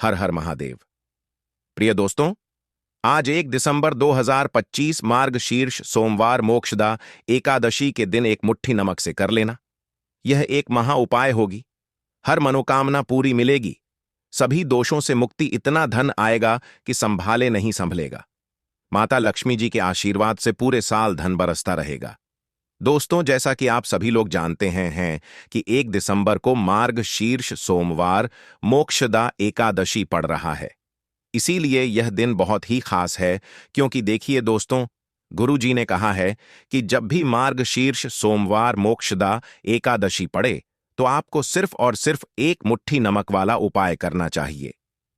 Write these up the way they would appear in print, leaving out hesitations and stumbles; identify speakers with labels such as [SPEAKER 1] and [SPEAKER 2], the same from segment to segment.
[SPEAKER 1] हर हर महादेव। प्रिय दोस्तों, आज 1 दिसंबर 2025 मार्गशीर्ष सोमवार मोक्षदा एकादशी के दिन एक मुट्ठी नमक से कर लेना। यह एक महा उपाय होगी। हर मनोकामना पूरी मिलेगी। सभी दोषों से मुक्ति, इतना धन आएगा कि संभाले नहीं संभलेगा। माता लक्ष्मी जी के आशीर्वाद से पूरे साल धन बरसता रहेगा। दोस्तों, जैसा कि आप सभी लोग जानते हैं कि 1 दिसंबर को मार्गशीर्ष सोमवार मोक्षदा एकादशी पड़ रहा है। इसीलिए यह दिन बहुत ही खास है, क्योंकि देखिए दोस्तों, गुरु जी ने कहा है कि जब भी मार्गशीर्ष सोमवार मोक्षदा एकादशी पड़े तो आपको सिर्फ और सिर्फ एक मुट्ठी नमक वाला उपाय करना चाहिए।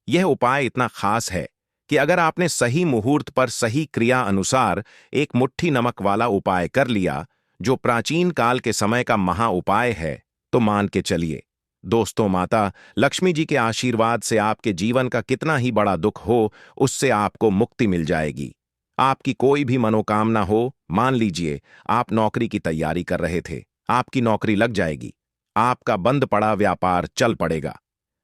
[SPEAKER 1] यह उपाय इतना खास है कि अगर आपने सही मुहूर्त पर सही क्रिया अनुसार एक मुट्ठी नमक वाला उपाय कर लिया, जो प्राचीन काल के समय का महा उपाय है, तो मान के चलिए दोस्तों, माता लक्ष्मी जी के आशीर्वाद से आपके जीवन का कितना ही बड़ा दुख हो, उससे आपको मुक्ति मिल जाएगी। आपकी कोई भी मनोकामना हो, मान लीजिए आप नौकरी की तैयारी कर रहे थे, आपकी नौकरी लग जाएगी। आपका बंद पड़ा व्यापार चल पड़ेगा।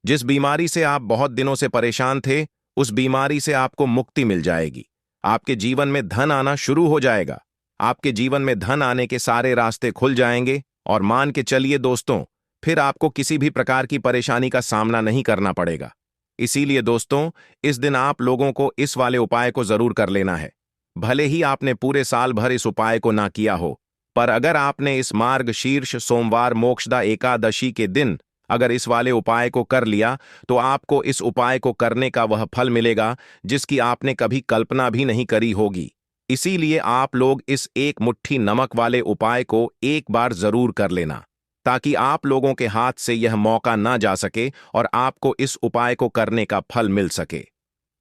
[SPEAKER 1] जिस बीमारी से आप बहुत दिनों से परेशान थे, उस बीमारी से आपको मुक्ति मिल जाएगी। आपके जीवन में धन आना शुरू हो जाएगा। आपके जीवन में धन आने के सारे रास्ते खुल जाएंगे और मान के चलिए दोस्तों, फिर आपको किसी भी प्रकार की परेशानी का सामना नहीं करना पड़ेगा। इसीलिए दोस्तों, इस दिन आप लोगों को इस वाले उपाय को जरूर कर लेना है। भले ही आपने पूरे साल भर इस उपाय को ना किया हो, पर अगर आपने इस मार्गशीर्ष सोमवार मोक्षदा एकादशी के दिन अगर इस वाले उपाय को कर लिया, तो आपको इस उपाय को करने का वह फल मिलेगा जिसकी आपने कभी कल्पना भी नहीं करी होगी। इसीलिए आप लोग इस एक मुट्ठी नमक वाले उपाय को एक बार जरूर कर लेना, ताकि आप लोगों के हाथ से यह मौका ना जा सके और आपको इस उपाय को करने का फल मिल सके।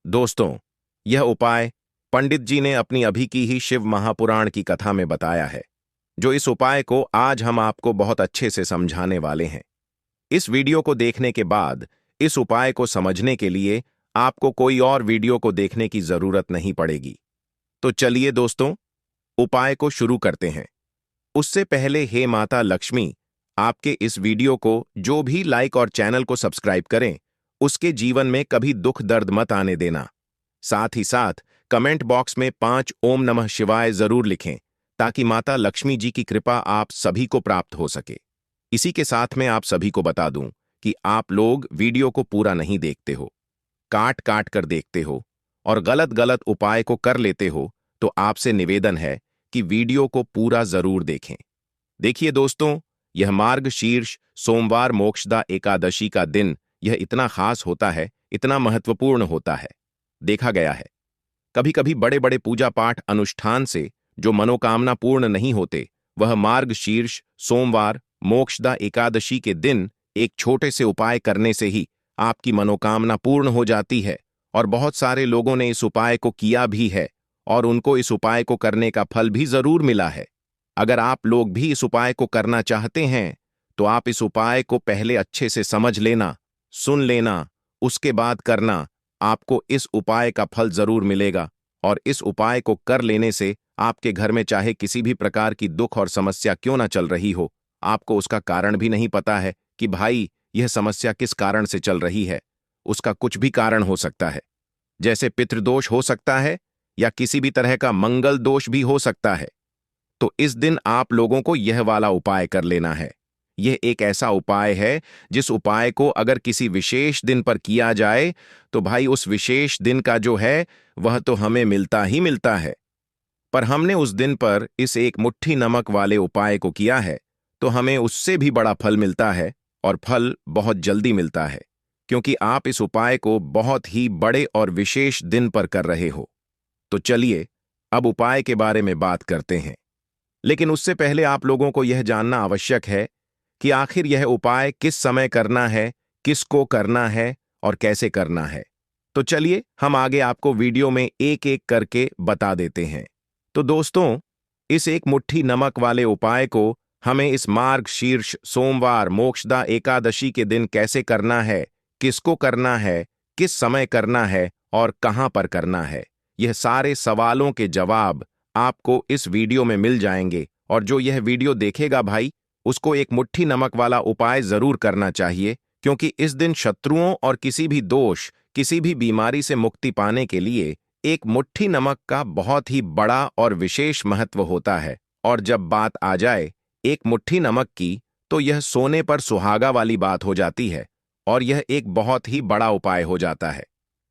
[SPEAKER 1] दोस्तों, यह उपाय पंडित जी ने अपनी अभी की ही शिव महापुराण की कथा में बताया है, जो इस उपाय को आज हम आपको बहुत अच्छे से समझाने वाले हैं। इस वीडियो को देखने के बाद इस उपाय को समझने के लिए आपको कोई और वीडियो को देखने की जरूरत नहीं पड़ेगी। तो चलिए दोस्तों, उपाय को शुरू करते हैं। उससे पहले हे माता लक्ष्मी, आपके इस वीडियो को जो भी लाइक और चैनल को सब्सक्राइब करें, उसके जीवन में कभी दुख दर्द मत आने देना। साथ ही साथ कमेंट बॉक्स में 5 ओम नमः शिवाय जरूर लिखें, ताकि माता लक्ष्मी जी की कृपा आप सभी को प्राप्त हो सके। इसी के साथ में आप सभी को बता दूं कि आप लोग वीडियो को पूरा नहीं देखते हो, काट काट कर देखते हो और गलत गलत उपाय को कर लेते हो, तो आपसे निवेदन है कि वीडियो को पूरा जरूर देखें। देखिए दोस्तों, यह मार्गशीर्ष सोमवार मोक्षदा एकादशी का दिन यह इतना खास होता है, इतना महत्वपूर्ण होता है। देखा गया है कभी कभी बड़े बड़े पूजा पाठ अनुष्ठान से जो मनोकामना पूर्ण नहीं होते, वह मार्गशीर्ष सोमवार मोक्षदा एकादशी के दिन एक छोटे से उपाय करने से ही आपकी मनोकामना पूर्ण हो जाती है। और बहुत सारे लोगों ने इस उपाय को किया भी है और उनको इस उपाय को करने का फल भी जरूर मिला है। अगर आप लोग भी इस उपाय को करना चाहते हैं, तो आप इस उपाय को पहले अच्छे से समझ लेना, सुन लेना, उसके बाद करना। आपको इस उपाय का फल जरूर मिलेगा और इस उपाय को कर लेने से आपके घर में चाहे किसी भी प्रकार की दुख और समस्या क्यों ना चल रही हो, आपको उसका कारण भी नहीं पता है कि भाई यह समस्या किस कारण से चल रही है। उसका कुछ भी कारण हो सकता है, जैसे पितृदोष हो सकता है या किसी भी तरह का मंगल दोष भी हो सकता है। तो इस दिन आप लोगों को यह वाला उपाय कर लेना है। यह एक ऐसा उपाय है जिस उपाय को अगर किसी विशेष दिन पर किया जाए, तो भाई उस विशेष दिन का जो है वह तो हमें मिलता ही मिलता है। पर हमने उस दिन पर इस एक मुट्ठी नमक वाले उपाय को किया है, तो हमें उससे भी बड़ा फल मिलता है और फल बहुत जल्दी मिलता है, क्योंकि आप इस उपाय को बहुत ही बड़े और विशेष दिन पर कर रहे हो। तो चलिए अब उपाय के बारे में बात करते हैं। लेकिन उससे पहले आप लोगों को यह जानना आवश्यक है कि आखिर यह उपाय किस समय करना है, किसको करना है और कैसे करना है। तो चलिए हम आगे आपको वीडियो में एक एक करके बता देते हैं। तो दोस्तों, इस एक मुट्ठी नमक वाले उपाय को हमें इस मार्गशीर्ष सोमवार मोक्षदा एकादशी के दिन कैसे करना है, किसको करना है, किस समय करना है और कहां पर करना है, यह सारे सवालों के जवाब आपको इस वीडियो में मिल जाएंगे। और जो यह वीडियो देखेगा भाई, उसको एक मुट्ठी नमक वाला उपाय जरूर करना चाहिए, क्योंकि इस दिन शत्रुओं और किसी भी दोष, किसी भी बीमारी से मुक्ति पाने के लिए एक मुट्ठी नमक का बहुत ही बड़ा और विशेष महत्व होता है। और जब बात आ जाए एक मुट्ठी नमक की, तो यह सोने पर सुहागा वाली बात हो जाती है और यह एक बहुत ही बड़ा उपाय हो जाता है।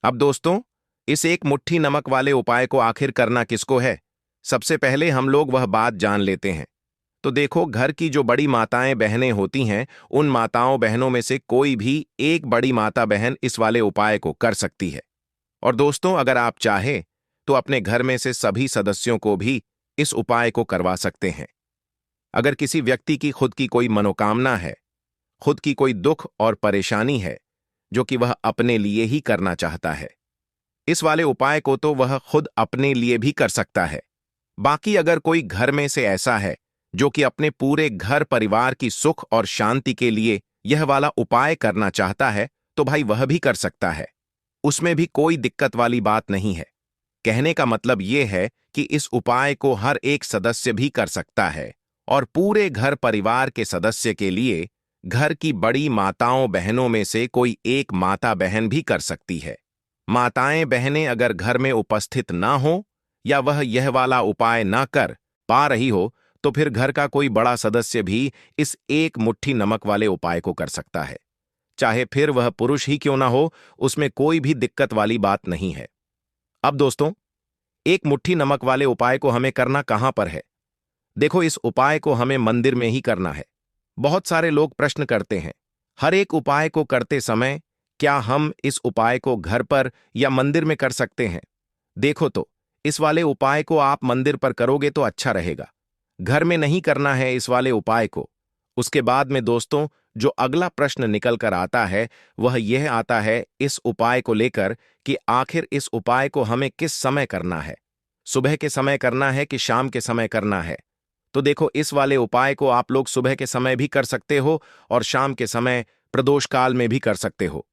[SPEAKER 1] अब दोस्तों, इस एक मुट्ठी नमक वाले उपाय को आखिर करना किसको है? सबसे पहले हम लोग वह बात जान लेते हैं। तो देखो, घर की जो बड़ी माताएं बहनें होती हैं, उन माताओं बहनों में से कोई भी एक बड़ी माता बहन इस वाले उपाय को कर सकती है। और दोस्तों, अगर आप चाहें तो अपने घर में से सभी सदस्यों को भी इस उपाय को करवा सकते हैं। अगर किसी व्यक्ति की खुद की कोई मनोकामना है, खुद की कोई दुख और परेशानी है जो कि वह अपने लिए ही करना चाहता है, इस वाले उपाय को तो वह खुद अपने लिए भी कर सकता है। बाकी अगर कोई घर में से ऐसा है जो कि अपने पूरे घर परिवार की सुख और शांति के लिए यह वाला उपाय करना चाहता है, तो भाई वह भी कर सकता है। उसमें भी कोई दिक्कत वाली बात नहीं है। कहने का मतलब यह है कि इस उपाय को हर एक सदस्य भी कर सकता है और पूरे घर परिवार के सदस्य के लिए घर की बड़ी माताओं बहनों में से कोई एक माता बहन भी कर सकती है। माताएं बहनें अगर घर में उपस्थित ना हो या वह यह वाला उपाय ना कर पा रही हो, तो फिर घर का कोई बड़ा सदस्य भी इस एक मुट्ठी नमक वाले उपाय को कर सकता है। चाहे फिर वह पुरुष ही क्यों ना हो, उसमें कोई भी दिक्कत वाली बात नहीं है। अब दोस्तों, एक मुट्ठी नमक वाले उपाय को हमें करना कहां पर है? देखो, इस उपाय को हमें मंदिर में ही करना है। बहुत सारे लोग प्रश्न करते हैं, हर एक उपाय को करते समय क्या हम इस उपाय को घर पर या मंदिर में कर सकते हैं? देखो तो, इस वाले उपाय को आप मंदिर पर करोगे तो अच्छा रहेगा। घर में नहीं करना है इस वाले उपाय को। उसके बाद में दोस्तों, जो अगला प्रश्न निकल कर आता है वह यह आता है इस उपाय को लेकर कि आखिर इस उपाय को हमें किस समय करना है? सुबह के समय करना है कि शाम के समय करना है? तो देखो, इस वाले उपाय को आप लोग सुबह के समय भी कर सकते हो और शाम के समय प्रदोष काल में भी कर सकते हो।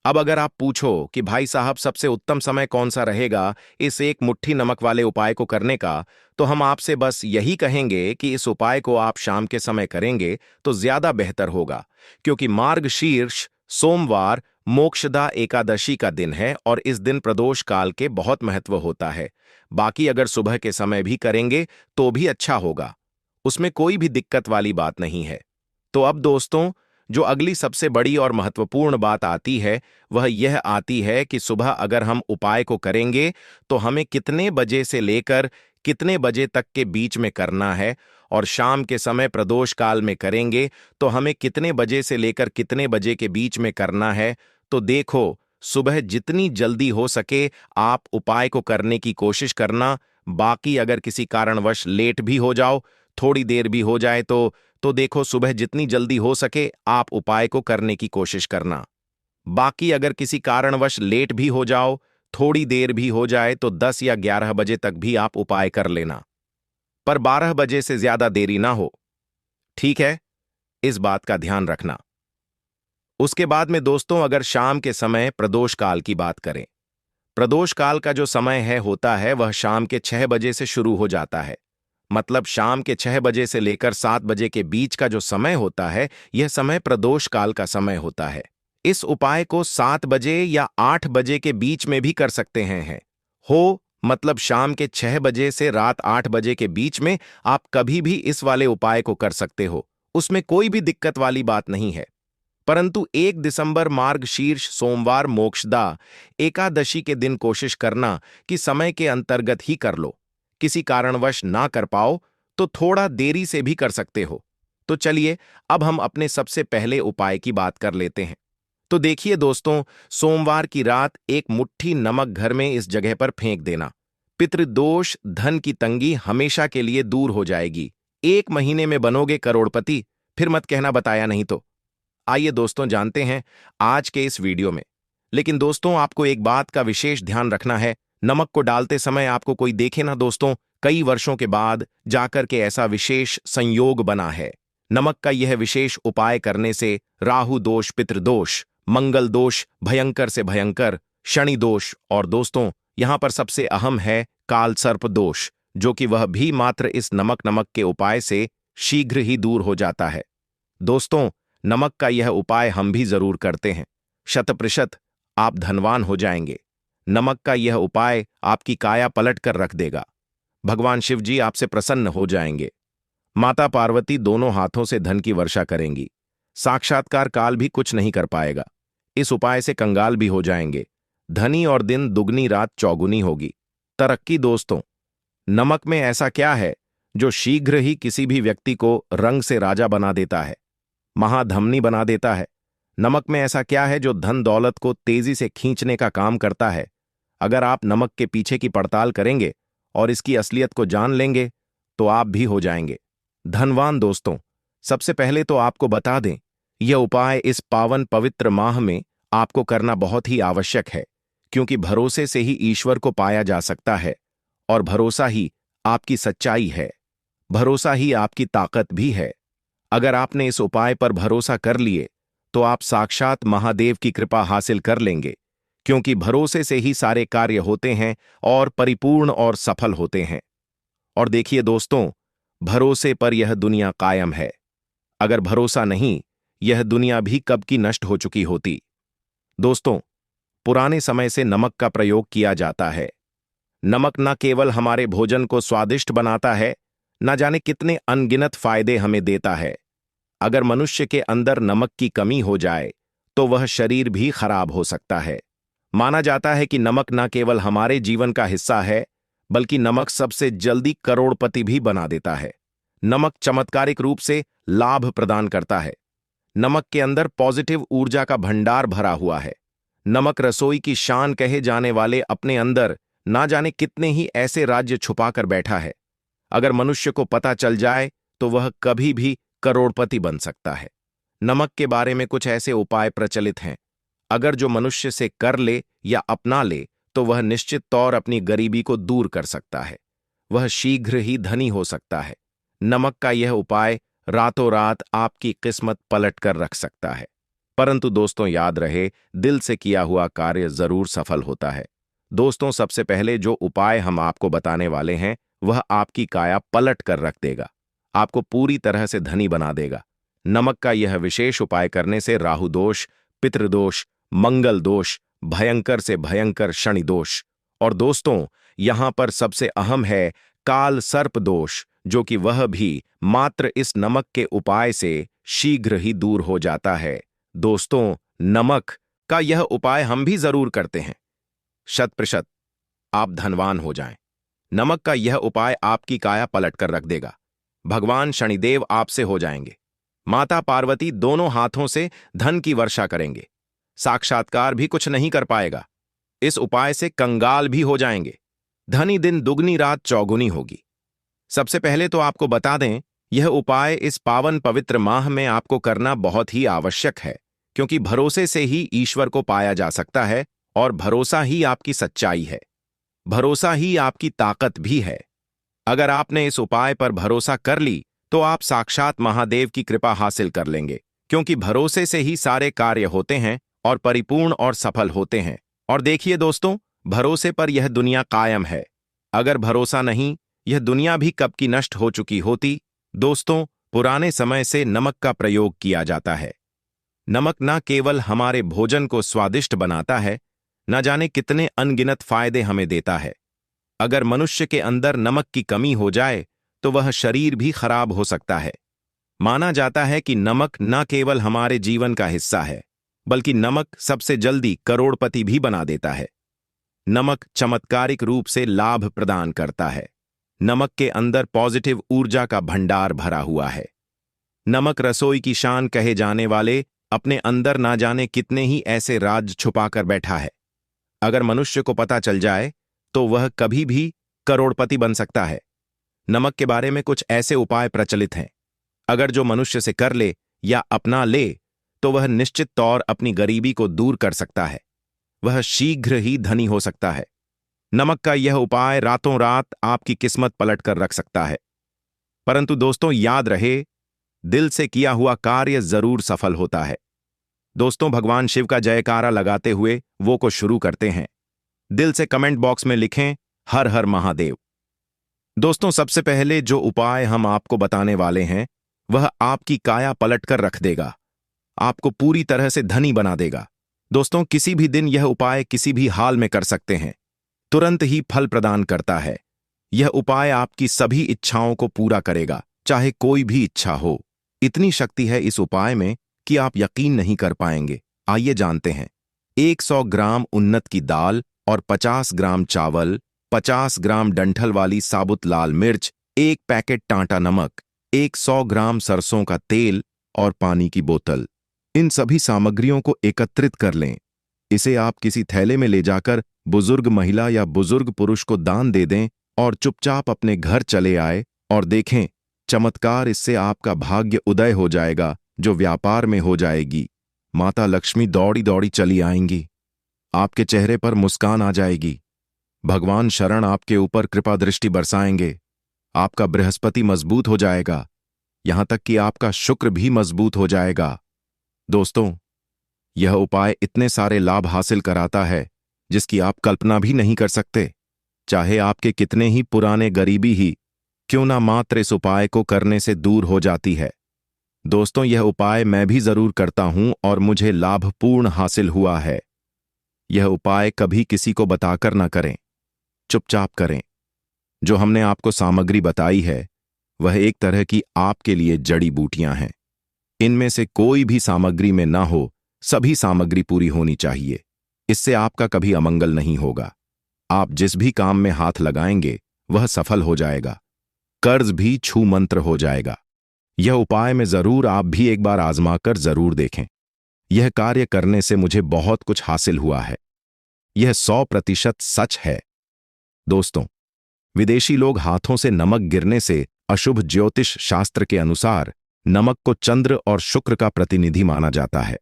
[SPEAKER 1] अब अगर आप पूछो कि भाई साहब सबसे उत्तम समय कौन सा रहेगा इस एक मुट्ठी नमक वाले उपाय को करने का, तो हम आपसे बस यही कहेंगे कि इस उपाय को आप शाम के समय करेंगे तो ज्यादा बेहतर होगा, क्योंकि मार्गशीर्ष सोमवार मोक्षदा एकादशी का दिन है और इस दिन प्रदोष काल के बहुत महत्व होता है। बाकी अगर सुबह के समय भी करेंगे तो भी अच्छा होगा, उसमें कोई भी दिक्कत वाली बात नहीं है। तो अब दोस्तों, जो अगली सबसे बड़ी और महत्वपूर्ण बात आती है वह यह आती है कि सुबह अगर हम उपाय को करेंगे तो हमें कितने बजे से लेकर कितने बजे तक के बीच में करना है, और शाम के समय प्रदोष काल में करेंगे तो हमें कितने बजे से लेकर कितने बजे के बीच में करना है। तो देखो, सुबह जितनी जल्दी हो सके आप उपाय को करने की कोशिश करना। बाकी अगर किसी कारणवश लेट भी हो जाओ, थोड़ी देर भी हो जाए तो देखो, सुबह जितनी जल्दी हो सके आप उपाय को करने की कोशिश करना। बाकी अगर किसी कारणवश लेट भी हो जाओ, थोड़ी देर भी हो जाए, तो 10 या 11 बजे तक भी आप उपाय कर लेना, पर 12 बजे से ज्यादा देरी ना हो। ठीक है, इस बात का ध्यान रखना। उसके बाद में दोस्तों, अगर शाम के समय प्रदोष काल की बात करें, प्रदोष काल का जो समय है होता है वह शाम के 6 बजे से शुरू हो जाता है। मतलब शाम के 6 बजे से लेकर 7 बजे के बीच का जो समय होता है, यह समय प्रदोष काल का समय होता है। इस उपाय को 7 बजे या 8 बजे के बीच में भी कर सकते हैं। मतलब शाम के 6 बजे से रात 8 बजे के बीच में आप कभी भी इस वाले उपाय को कर सकते हो, उसमें कोई भी दिक्कत वाली बात नहीं है। परंतु 1 दिसंबर मार्गशीर्ष सोमवार मोक्षदा एकादशी के दिन कोशिश करना कि समय के अंतर्गत ही कर लो। किसी कारणवश ना कर पाओ तो थोड़ा देरी से भी कर सकते हो। तो चलिए, अब हम अपने सबसे पहले उपाय की बात कर लेते हैं। तो देखिए दोस्तों, सोमवार की रात एक मुट्ठी नमक घर में इस जगह पर फेंक देना। पितृदोष, धन की तंगी हमेशा के लिए दूर हो जाएगी। 1 महीने में बनोगे करोड़पति, फिर मत कहना बताया नहीं तो। आइए दोस्तों, जानते हैं आज के इस वीडियो में। लेकिन दोस्तों, आपको एक बात का विशेष ध्यान रखना है, नमक को डालते समय आपको कोई देखे ना दोस्तों, कई वर्षों के बाद जाकर के ऐसा विशेष संयोग बना है। नमक का यह विशेष उपाय करने से राहु दोष, पितृदोष, मंगल दोष, भयंकर से भयंकर शनि दोष, और दोस्तों यहां पर सबसे अहम है काल सर्प दोष, जो कि वह भी मात्र इस नमक के उपाय से शीघ्र ही दूर हो जाता है। दोस्तों, नमक का यह उपाय हम भी जरूर करते हैं, 100%। आप धनवान हो जाएंगे। नमक का यह उपाय आपकी काया पलट कर रख देगा। भगवान शिव जी आपसे प्रसन्न हो जाएंगे। माता पार्वती दोनों हाथों से धन की वर्षा करेंगी। साक्षात्कार काल भी कुछ नहीं कर पाएगा। इस उपाय से कंगाल भी हो जाएंगे। धनी और दिन दुगनी रात चौगुनी होगी। तरक्की दोस्तों, नमक में ऐसा क्या है जो शीघ्र ही किसी भी व्यक्ति को रंग से राजा बना देता है, महाधमनी बना देता है? नमक में ऐसा क्या है जो धन दौलत को तेजी से खींचने का काम करता है? अगर आप नमक के पीछे की पड़ताल करेंगे और इसकी असलियत को जान लेंगे तो आप भी हो जाएंगे धनवान। दोस्तों, सबसे पहले तो आपको बता दें, यह उपाय इस पावन पवित्र माह में आपको करना बहुत ही आवश्यक है, क्योंकि भरोसे से ही ईश्वर को पाया जा सकता है और भरोसा ही आपकी सच्चाई है, भरोसा ही आपकी ताकत भी है। अगर आपने इस उपाय पर भरोसा कर लिए तो आप साक्षात महादेव की कृपा हासिल कर लेंगे, क्योंकि भरोसे से ही सारे कार्य होते हैं और परिपूर्ण और सफल होते हैं। और देखिए दोस्तों, भरोसे पर यह दुनिया कायम है। अगर भरोसा नहीं, यह दुनिया भी कब की नष्ट हो चुकी होती। दोस्तों, पुराने समय से नमक का प्रयोग किया जाता है। नमक न केवल हमारे भोजन को स्वादिष्ट बनाता है, न जाने कितने अनगिनत फायदे हमें देता है। अगर मनुष्य के अंदर नमक की कमी हो जाए तो वह शरीर भी खराब हो सकता है। माना जाता है कि नमक न केवल हमारे जीवन का हिस्सा है, बल्कि नमक सबसे जल्दी करोड़पति भी बना देता है। नमक चमत्कारिक रूप से लाभ प्रदान करता है। नमक के अंदर पॉजिटिव ऊर्जा का भंडार भरा हुआ है। नमक रसोई की शान कहे जाने वाले अपने अंदर ना जाने कितने ही ऐसे राज्य छुपाकर बैठा है। अगर मनुष्य को पता चल जाए तो वह कभी भी करोड़पति बन सकता है। नमक के बारे में कुछ ऐसे उपाय प्रचलित हैं, अगर जो मनुष्य से कर ले या अपना ले तो वह निश्चित तौर अपनी गरीबी को दूर कर सकता है। वह शीघ्र ही धनी हो सकता है। नमक का यह उपाय रातों रात आपकी किस्मत पलट कर रख सकता है। परंतु दोस्तों, याद रहे, दिल से किया हुआ कार्य जरूर सफल होता है। दोस्तों, सबसे पहले जो उपाय हम आपको बताने वाले हैं वह आपकी काया पलट कर रख देगा, आपको पूरी तरह से धनी बना देगा। नमक का यह विशेष उपाय करने से राहु दोष, पितृदोष, मंगल दोष, भयंकर से भयंकर शनि दोष और दोस्तों, यहां पर सबसे अहम है काल सर्प दोष, जो कि वह भी मात्र इस नमक के उपाय से शीघ्र ही दूर हो जाता है। दोस्तों, नमक का यह उपाय हम भी जरूर करते हैं। 100% आप धनवान हो जाएं। नमक का यह उपाय आपकी काया पलट कर रख देगा। भगवान शनिदेव आपसे हो जाएंगे। माता पार्वती दोनों हाथों से धन की वर्षा करेंगे। साक्षात्कार भी कुछ नहीं कर पाएगा। इस उपाय से कंगाल भी हो जाएंगे। धनी दिन दुगनी रात चौगुनी होगी। सबसे पहले तो आपको बता दें, यह उपाय इस पावन पवित्र माह में आपको करना बहुत ही आवश्यक है, क्योंकि भरोसे से ही ईश्वर को पाया जा सकता है और भरोसा ही आपकी सच्चाई है। भरोसा ही आपकी ताकत भी है। अगर आपने इस उपाय पर भरोसा कर ली तो आप साक्षात महादेव की कृपा हासिल कर लेंगे, क्योंकि भरोसे से ही सारे कार्य होते हैं और परिपूर्ण और सफल होते हैं। और देखिए दोस्तों, भरोसे पर यह दुनिया कायम है। अगर भरोसा नहीं, यह दुनिया भी कब की नष्ट हो चुकी होती। दोस्तों, पुराने समय से नमक का प्रयोग किया जाता है। नमक न केवल हमारे भोजन को स्वादिष्ट बनाता है, न जाने कितने अनगिनत फायदे हमें देता है। अगर मनुष्य के अंदर नमक की कमी हो जाए तो वह शरीर भी खराब हो सकता है। माना जाता है कि नमक न केवल हमारे जीवन का हिस्सा है, बल्कि नमक सबसे जल्दी करोड़पति भी बना देता है। नमक चमत्कारिक रूप से लाभ प्रदान करता है। नमक के अंदर पॉजिटिव ऊर्जा का भंडार भरा हुआ है। नमक रसोई की शान कहे जाने वाले अपने अंदर ना जाने कितने ही ऐसे राज छुपाकर बैठा है। अगर मनुष्य को पता चल जाए तो वह कभी भी करोड़पति बन सकता है। नमक के बारे में कुछ ऐसे उपाय प्रचलित हैं, अगर जो मनुष्य से कर ले या अपना ले तो वह निश्चित तौर अपनी गरीबी को दूर कर सकता है। वह शीघ्र ही धनी हो सकता है। नमक का यह उपाय रातों रात आपकी किस्मत पलट कर रख सकता है। परंतु दोस्तों, याद रहे, दिल से किया हुआ कार्य जरूर सफल होता है। दोस्तों, भगवान शिव का जयकारा लगाते हुए वो को शुरू करते हैं। दिल से कमेंट बॉक्स में लिखें, हर हर महादेव। दोस्तों, सबसे पहले जो उपाय हम आपको बताने वाले हैं वह आपकी काया पलट कर रख देगा, आपको पूरी तरह से धनी बना देगा। दोस्तों, किसी भी दिन यह उपाय किसी भी हाल में कर सकते हैं, तुरंत ही फल प्रदान करता है। यह उपाय आपकी सभी इच्छाओं को पूरा करेगा, चाहे कोई भी इच्छा हो। इतनी शक्ति है इस उपाय में कि आप यकीन नहीं कर पाएंगे। आइए जानते हैं। 100 ग्राम उन्नत की दाल और 50 ग्राम चावल, 50 ग्राम डंठल वाली साबुत लाल मिर्च, 1 पैकेट टाटा नमक, 100 ग्राम सरसों का तेल और पानी की बोतल। इन सभी सामग्रियों को एकत्रित कर लें। इसे आप किसी थैले में ले जाकर बुजुर्ग महिला या बुजुर्ग पुरुष को दान दे दें और चुपचाप अपने घर चले आए और देखें, चमत्कार, इससे आपका भाग्य उदय हो जाएगा, जो व्यापार में हो जाएगी। माता लक्ष्मी दौड़ी दौड़ी चली आएंगी, आपके चेहरे पर मुस्कान आ जाएगी। भगवान शरण आपके ऊपर कृपा दृष्टि बरसाएंगे। आपका बृहस्पति मजबूत हो जाएगा, यहां तक कि आपका शुक्र भी मजबूत हो जाएगा। दोस्तों, यह उपाय इतने सारे लाभ हासिल कराता है जिसकी आप कल्पना भी नहीं कर सकते। चाहे आपके कितने ही पुराने गरीबी ही क्यों ना, मात्र इस उपाय को करने से दूर हो जाती है। दोस्तों, यह उपाय मैं भी जरूर करता हूं और मुझे लाभपूर्ण हासिल हुआ है। यह उपाय कभी किसी को बताकर ना करें, चुपचाप करें। जो हमने आपको सामग्री बताई है वह एक तरह की आपके लिए जड़ी बूटियां हैं। इनमें से कोई भी सामग्री में ना हो, सभी सामग्री पूरी होनी चाहिए। इससे आपका कभी अमंगल नहीं होगा। आप जिस भी काम में हाथ लगाएंगे वह सफल हो जाएगा। कर्ज भी छू मंत्र हो जाएगा। यह उपाय में जरूर आप भी एक बार आजमाकर जरूर देखें। यह कार्य करने से मुझे बहुत कुछ हासिल हुआ है। यह 100% सच है। दोस्तों, विदेशी लोग हाथों से नमक गिरने से अशुभ ज्योतिष शास्त्र के अनुसार नमक को चंद्र और शुक्र का प्रतिनिधि माना जाता है।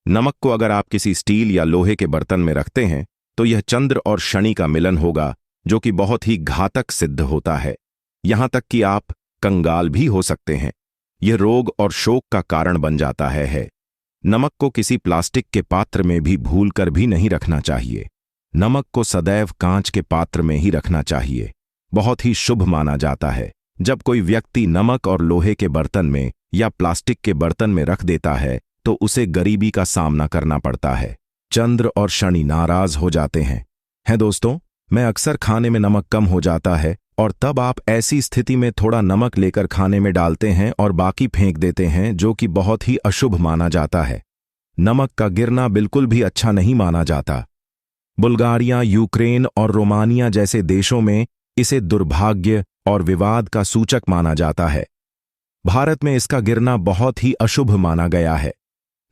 [SPEAKER 1] नमक को अगर आप किसी स्टील या लोहे के बर्तन में रखते हैं तो यह चंद्र और शनि का मिलन होगा, जो कि बहुत ही घातक सिद्ध होता है। यहां तक कि आप कंगाल भी हो सकते हैं। यह रोग और शोक का कारण बन जाता है। नमक को किसी प्लास्टिक के पात्र में भी भूलकर भी नहीं रखना चाहिए। नमक को सदैव कांच के पात्र में ही रखना चाहिए। बहुत ही शुभ माना जाता है। जब कोई व्यक्ति नमक और लोहे के बर्तन में या प्लास्टिक के बर्तन में रख देता है तो उसे गरीबी का सामना करना पड़ता है। चंद्र और शनि नाराज हो जाते हैं दोस्तों, मैं अक्सर खाने में नमक कम हो जाता है और तब आप ऐसी स्थिति में थोड़ा नमक लेकर खाने में डालते हैं और बाकी फेंक देते हैं, जो कि बहुत ही अशुभ माना जाता है। नमक का गिरना बिल्कुल भी अच्छा नहीं माना जाता। बुल्गारिया, यूक्रेन और रोमानिया जैसे देशों में इसे दुर्भाग्य और विवाद का सूचक माना जाता है। भारत में इसका गिरना बहुत ही अशुभ माना गया है।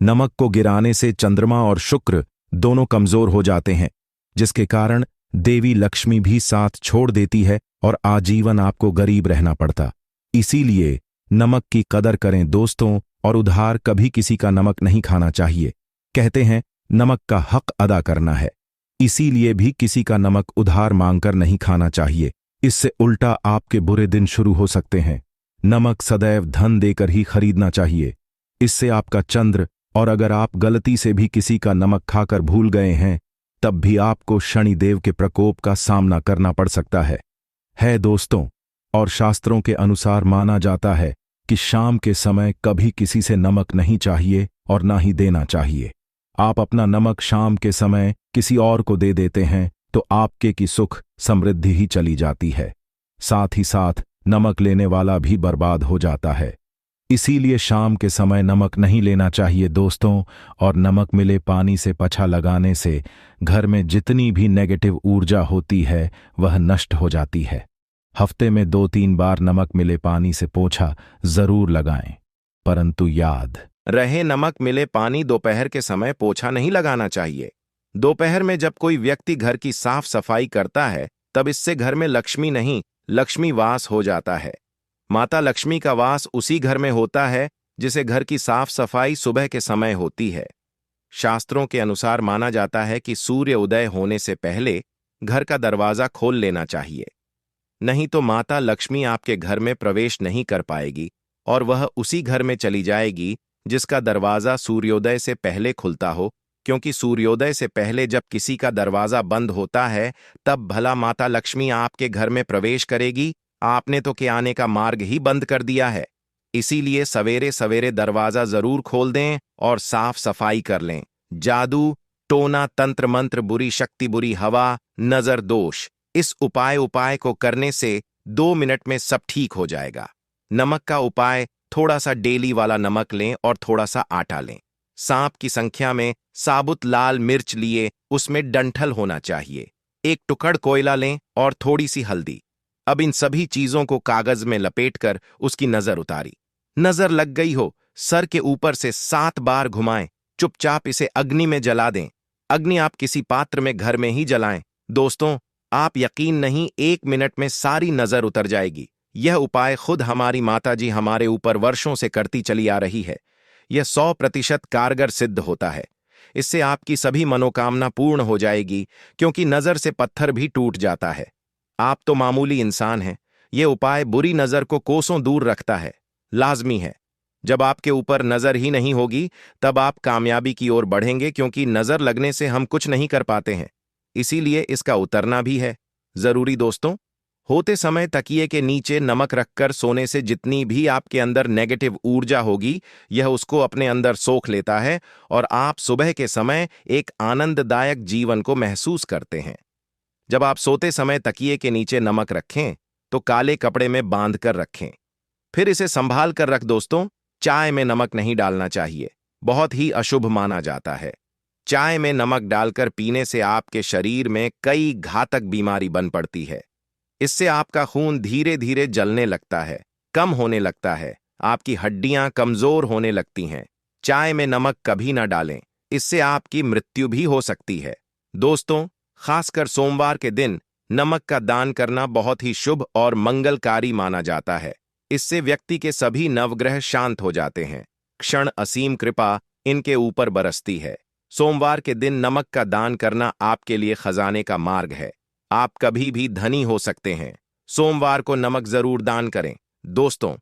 [SPEAKER 1] नमक को गिराने से चंद्रमा और शुक्र दोनों कमजोर हो जाते हैं, जिसके कारण देवी लक्ष्मी भी साथ छोड़ देती है और आजीवन आपको गरीब रहना पड़ता। इसीलिए नमक की कदर करें दोस्तों, और उधार कभी किसी का नमक नहीं खाना चाहिए। कहते हैं नमक का हक अदा करना है, इसीलिए भी किसी का नमक उधार मांगकर नहीं खाना चाहिए। इससे उल्टा आपके बुरे दिन शुरू हो सकते हैं। नमक सदैव धन देकर ही खरीदना चाहिए, इससे आपका चंद्र, और अगर आप गलती से भी किसी का नमक खाकर भूल गए हैं तब भी आपको शनिदेव के प्रकोप का सामना करना पड़ सकता है दोस्तों। और शास्त्रों के अनुसार माना जाता है कि शाम के समय कभी किसी से नमक नहीं चाहिए और ना ही देना चाहिए। आप अपना नमक शाम के समय किसी और को दे देते हैं तो आपके की सुख समृद्धि ही चली जाती है, साथ ही साथ नमक लेने वाला भी बर्बाद हो जाता है। इसीलिए शाम के समय नमक नहीं लेना चाहिए दोस्तों। और नमक मिले पानी से पोछा लगाने से घर में जितनी भी नेगेटिव ऊर्जा होती है वह नष्ट हो जाती है। हफ्ते में 2-3 बार नमक मिले पानी से पोछा जरूर लगाएं, परंतु याद रहे, नमक मिले पानी दोपहर के समय पोछा नहीं लगाना चाहिए। दोपहर में जब कोई व्यक्ति घर की साफ सफाई करता है तब इससे घर में लक्ष्मी नहीं, लक्ष्मी वास हो जाता है। माता लक्ष्मी का वास उसी घर में होता है जिसे घर की साफ सफाई सुबह के समय होती है। शास्त्रों के अनुसार माना जाता है कि सूर्य उदय होने से पहले घर का दरवाजा खोल लेना चाहिए, नहीं तो माता लक्ष्मी आपके घर में प्रवेश नहीं कर पाएगी और वह उसी घर में चली जाएगी जिसका दरवाजा सूर्योदय से पहले खुलता हो, क्योंकि सूर्योदय से पहले जब किसी का दरवाजा बंद होता है तब भला माता लक्ष्मी आपके घर में प्रवेश करेगी? आपने तो के आने का मार्ग ही बंद कर दिया है। इसीलिए सवेरे सवेरे दरवाजा जरूर खोल दें और साफ सफाई कर लें। जादू टोना, तंत्र मंत्र, बुरी शक्ति, बुरी हवा, नजर, दोष। इस उपाय को करने से 2 मिनट में सब ठीक हो जाएगा। नमक का उपाय, थोड़ा सा डेली वाला नमक लें और थोड़ा सा आटा लें। सांप की संख्या में साबुत लाल मिर्च लिए, उसमें डंठल होना चाहिए। एक टुकड़ कोयला लें और थोड़ी सी हल्दी। अब इन सभी चीजों को कागज में लपेटकर उसकी नजर उतारी। नजर लग गई हो, सर के ऊपर से 7 बार घुमाएं। चुपचाप इसे अग्नि में जला दें। अग्नि आप किसी पात्र में घर में ही जलाएं। दोस्तों, आप यकीन नहीं, 1 मिनट में सारी नजर उतर जाएगी। यह उपाय खुद हमारी माताजी हमारे ऊपर वर्षों से करती चली आ रही है। यह 100% कारगर सिद्ध होता है। इससे आपकी सभी मनोकामना पूर्ण हो जाएगी, क्योंकि नजर से पत्थर भी टूट जाता है। आप तो मामूली इंसान हैं। यह उपाय बुरी नजर को कोसों दूर रखता है। लाजमी है। जब आपके ऊपर नजर ही नहीं होगी, तब आप कामयाबी की ओर बढ़ेंगे, क्योंकि नजर लगने से हम कुछ नहीं कर पाते हैं। इसीलिए इसका उतरना भी है जरूरी। दोस्तों, होते समय तकिए के नीचे नमक रखकर सोने से जितनी भी आपके अंदर नेगेटिव ऊर्जा होगी, यह उसको अपने अंदर सोख लेता है और आप सुबह के समय एक आनंददायक जीवन को महसूस करते हैं। जब आप सोते समय तकिए के नीचे नमक रखें, तो काले कपड़े में बांध कर रखें। फिर इसे संभाल कर रख। दोस्तों, चाय में नमक नहीं डालना चाहिए, बहुत ही अशुभ माना जाता है। चाय में नमक डालकर पीने से आपके शरीर में कई घातक बीमारी बन पड़ती है। इससे आपका खून धीरे धीरे जलने लगता है, कम होने लगता है, आपकी हड्डियां कमजोर होने लगती हैं। चाय में नमक कभी ना डालें, इससे आपकी मृत्यु भी हो सकती है। दोस्तों, खासकर सोमवार के दिन नमक का दान करना बहुत ही शुभ और मंगलकारी माना जाता है। इससे व्यक्ति के सभी नवग्रह शांत हो जाते हैं। क्षण असीम कृपा इनके ऊपर बरसती है। सोमवार के दिन नमक का दान करना आपके लिए खजाने का मार्ग है। आप कभी भी धनी हो सकते हैं। सोमवार को नमक जरूर दान करें। दोस्तों,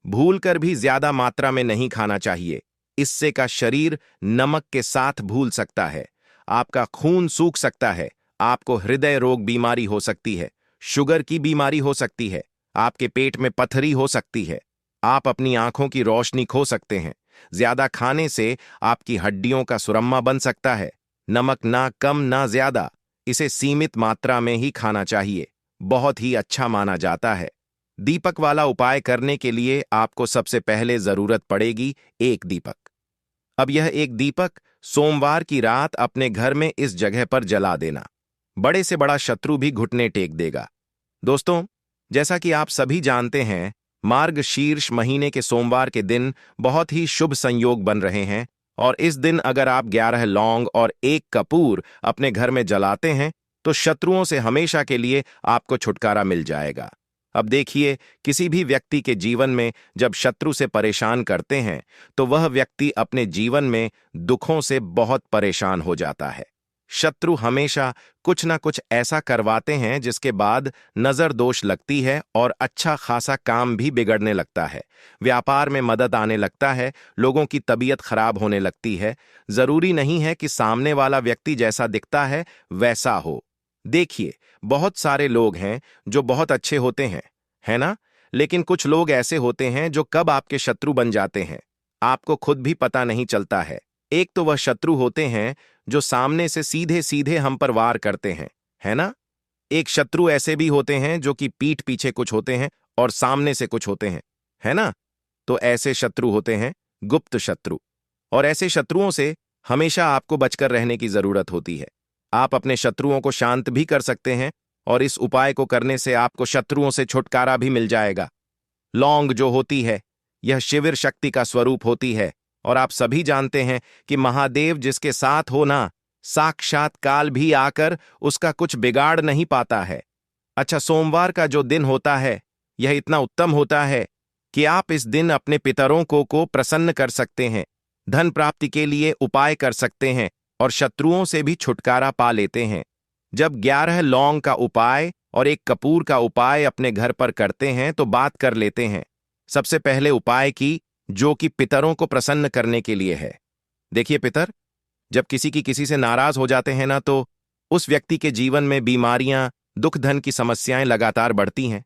[SPEAKER 1] भूलकर भी ज्यादा मात्रा में नहीं खाना चाहिए। इससे का शरीर नमक के साथ भूल सकता है। आपका खून सूख सकता है। आपको हृदय रोग बीमारी हो सकती है, शुगर की बीमारी हो सकती है, आपके पेट में पथरी हो सकती है, आप अपनी आंखों की रोशनी खो सकते हैं। ज्यादा खाने से आपकी हड्डियों का सुरम्मा बन सकता है। नमक ना कम ना ज्यादा, इसे सीमित मात्रा में ही खाना चाहिए। बहुत ही अच्छा माना जाता है। दीपक वाला उपाय करने के लिए आपको सबसे पहले जरूरत पड़ेगी एक दीपक। अब यह एक दीपक सोमवार की रात अपने घर में इस जगह पर जला देना। बड़े से बड़ा शत्रु भी घुटने टेक देगा। दोस्तों, जैसा कि आप सभी जानते हैं, मार्गशीर्ष महीने के सोमवार के दिन बहुत ही शुभ संयोग बन रहे हैं, और इस दिन अगर आप 11 लौंग और 1 कपूर अपने घर में जलाते हैं, तो शत्रुओं से हमेशा के लिए आपको छुटकारा मिल जाएगा। अब देखिए, किसी भी व्यक्ति के जीवन में जब शत्रु से परेशान करते हैं, तो वह व्यक्ति अपने जीवन में दुखों से बहुत परेशान हो जाता है। शत्रु हमेशा कुछ ना कुछ ऐसा करवाते हैं जिसके बाद नजर दोष लगती है और अच्छा खासा काम भी बिगड़ने लगता है। व्यापार में मदद आने लगता है, लोगों की तबीयत खराब होने लगती है। जरूरी नहीं है कि सामने वाला व्यक्ति जैसा दिखता है वैसा हो। देखिए, बहुत सारे लोग हैं जो बहुत अच्छे होते हैं, है ना? लेकिन कुछ लोग ऐसे होते हैं जो कब आपके शत्रु बन जाते हैं, आपको खुद भी पता नहीं चलता है। एक तो वह शत्रु होते हैं जो सामने से सीधे सीधे हम पर वार करते हैं, है ना? एक शत्रु ऐसे भी होते हैं जो कि पीठ पीछे कुछ होते हैं और सामने से कुछ होते हैं, है ना? तो ऐसे शत्रु होते हैं गुप्त शत्रु, और ऐसे शत्रुओं से हमेशा आपको बचकर रहने की जरूरत होती है। आप अपने शत्रुओं को शांत भी कर सकते हैं, और इस उपाय को करने से आपको शत्रुओं से छुटकारा भी मिल जाएगा। लौंग जो होती है, यह शिविर शक्ति का स्वरूप होती है, और आप सभी जानते हैं कि महादेव जिसके साथ हो ना, साक्षात काल भी आकर उसका कुछ बिगाड़ नहीं पाता है। अच्छा, सोमवार का जो दिन होता है, यह इतना उत्तम होता है कि आप इस दिन अपने पितरों को प्रसन्न कर सकते हैं, धन प्राप्ति के लिए उपाय कर सकते हैं, और शत्रुओं से भी छुटकारा पा लेते हैं। जब 11 लौंग का उपाय और 1 कपूर का उपाय अपने घर पर करते हैं, तो बात कर लेते हैं सबसे पहले उपाय की, जो कि पितरों को प्रसन्न करने के लिए है। देखिए पितर, जब किसी से नाराज हो जाते हैं ना, तो उस व्यक्ति के जीवन में बीमारियां, दुख, धन की समस्याएं लगातार बढ़ती हैं।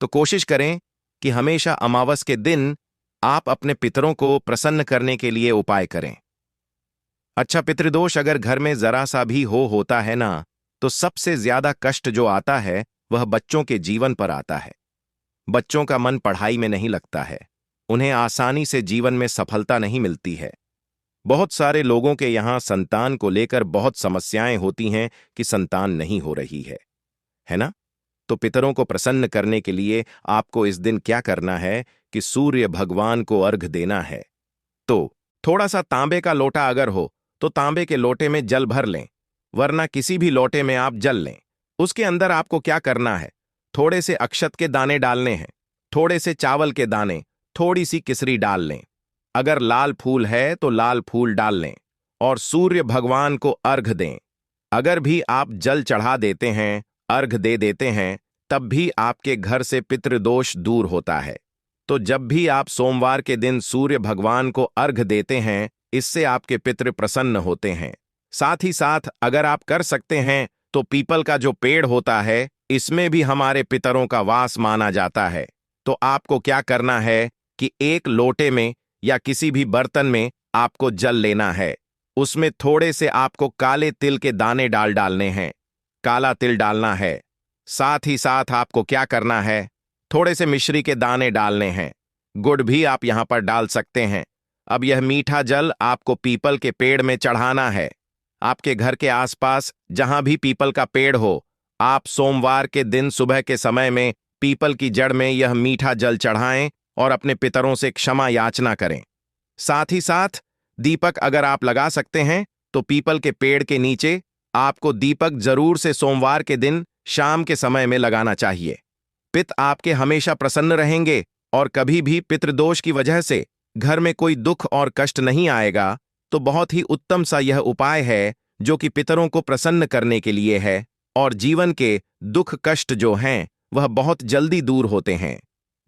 [SPEAKER 1] तो कोशिश करें कि हमेशा अमावस के दिन आप अपने पितरों को प्रसन्न करने के लिए उपाय करें। अच्छा, पितृदोष अगर घर में जरा सा भी होता है ना, तो सबसे ज्यादा कष्ट जो आता है वह बच्चों के जीवन पर आता है। बच्चों का मन पढ़ाई में नहीं लगता है, उन्हें आसानी से जीवन में सफलता नहीं मिलती है। बहुत सारे लोगों के यहाँ संतान को लेकर बहुत समस्याएं होती हैं कि संतान नहीं हो रही है ना? तो पितरों को प्रसन्न करने के लिए आपको इस दिन क्या करना है कि सूर्य भगवान को अर्घ देना है। तो थोड़ा सा तांबे का लोटा अगर हो तो तांबे के लोटे में जल भर लें, वरना किसी भी लोटे में आप जल लें। उसके अंदर आपको क्या करना है, थोड़े से अक्षत के दाने डालने हैं, थोड़े से चावल के दाने, थोड़ी सी किसरी डाल लें। अगर लाल फूल है तो लाल फूल डाल लें और सूर्य भगवान को अर्घ दें। अगर भी आप जल चढ़ा देते हैं, अर्घ दे देते हैं, तब भी आपके घर से पितृदोष दूर होता है। तो जब भी आप सोमवार के दिन सूर्य भगवान को अर्घ देते हैं, इससे आपके पितृ प्रसन्न होते हैं। साथ ही साथ अगर आप कर सकते हैं तो पीपल का जो पेड़ होता है, इसमें भी हमारे पितरों का वास माना जाता है। तो आपको क्या करना है कि एक लोटे में या किसी भी बर्तन में आपको जल लेना है। उसमें थोड़े से आपको काले तिल के दाने डालने हैं, काला तिल डालना है। साथ ही साथ आपको क्या करना है, थोड़े से मिश्री के दाने डालने हैं। गुड़ भी आप यहां पर डाल सकते हैं। अब यह मीठा जल आपको पीपल के पेड़ में चढ़ाना है। आपके घर के आसपास जहां भी पीपल का पेड़ हो, आप सोमवार के दिन सुबह के समय में पीपल की जड़ में यह मीठा जल चढ़ाएं और अपने पितरों से क्षमा याचना करें। साथ ही साथ दीपक अगर आप लगा सकते हैं तो पीपल के पेड़ के नीचे आपको दीपक जरूर से सोमवार के दिन शाम के समय में लगाना चाहिए। पित आपके हमेशा प्रसन्न रहेंगे और कभी भी पितृदोष की वजह से घर में कोई दुख और कष्ट नहीं आएगा। तो बहुत ही उत्तम सा यह उपाय है जो कि पितरों को प्रसन्न करने के लिए है, और जीवन के दुख कष्ट जो हैं वह बहुत जल्दी दूर होते हैं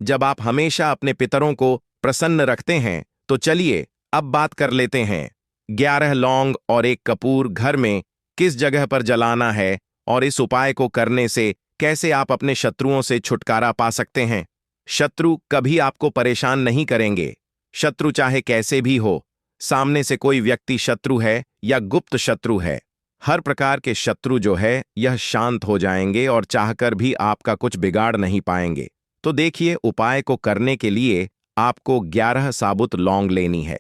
[SPEAKER 1] जब आप हमेशा अपने पितरों को प्रसन्न रखते हैं। तो चलिए अब बात कर लेते हैं 11 लौंग और 1 कपूर घर में किस जगह पर जलाना है और इस उपाय को करने से कैसे आप अपने शत्रुओं से छुटकारा पा सकते हैं। शत्रु कभी आपको परेशान नहीं करेंगे। शत्रु चाहे कैसे भी हो, सामने से कोई व्यक्ति शत्रु है या गुप्त शत्रु है, हर प्रकार के शत्रु जो है यह शांत हो जाएंगे और चाहकर भी आपका कुछ बिगाड़ नहीं पाएंगे। तो देखिए, उपाय को करने के लिए आपको 11 साबुत लौंग लेनी है।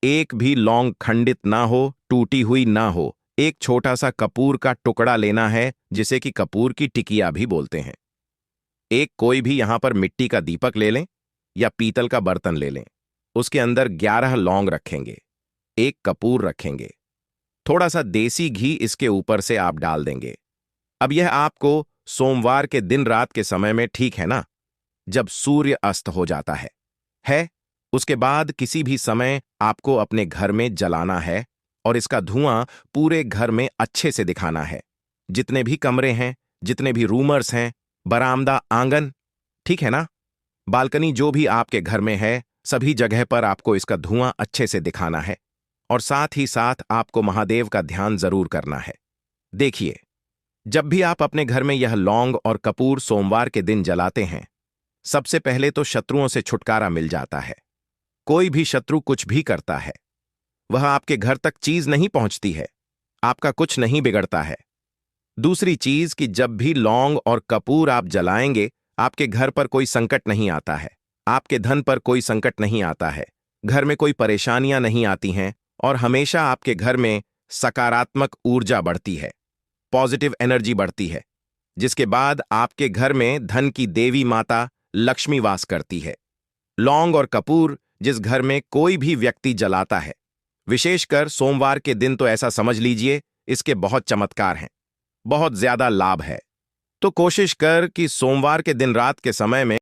[SPEAKER 1] एक भी लौंग खंडित ना हो, टूटी हुई ना हो। एक छोटा सा कपूर का टुकड़ा लेना है, जिसे कि कपूर की टिकिया भी बोलते हैं। एक कोई भी यहां पर मिट्टी का दीपक ले लें या पीतल का बर्तन ले लें। उसके अंदर 11 लौंग रखेंगे, 1 कपूर रखेंगे, थोड़ा सा देसी घी इसके ऊपर से आप डाल देंगे। अब यह आपको सोमवार के दिन रात के समय में, ठीक है ना, जब सूर्य अस्त हो जाता है। उसके बाद किसी भी समय आपको अपने घर में जलाना है और इसका धुआं पूरे घर में अच्छे से दिखाना है। जितने भी कमरे हैं, जितने भी रूमर्स हैं, बरामदा, आंगन, ठीक है ना, बालकनी, जो भी आपके घर में है, सभी जगह पर आपको इसका धुआं अच्छे से दिखाना है। और साथ ही साथ आपको महादेव का ध्यान जरूर करना है। देखिए, जब भी आप अपने घर में यह लौंग और कपूर सोमवार के दिन जलाते हैं, सबसे पहले तो शत्रुओं से छुटकारा मिल जाता है। कोई भी शत्रु कुछ भी करता है, वह आपके घर तक चीज नहीं पहुंचती है, आपका कुछ नहीं बिगड़ता है। दूसरी चीज कि जब भी लौंग और कपूर आप जलाएंगे, आपके घर पर कोई संकट नहीं आता है, आपके धन पर कोई संकट नहीं आता है, घर में कोई परेशानियां नहीं आती हैं और हमेशा आपके घर में सकारात्मक ऊर्जा बढ़ती है, पॉजिटिव एनर्जी बढ़ती है, जिसके बाद आपके घर में धन की देवी माता लक्ष्मी वास करती है। लौंग और कपूर जिस घर में कोई भी व्यक्ति जलाता है, विशेषकर सोमवार के दिन, तो ऐसा समझ लीजिए इसके बहुत चमत्कार हैं, बहुत ज्यादा लाभ है। तो कोशिश कर कि सोमवार के दिन रात के समय में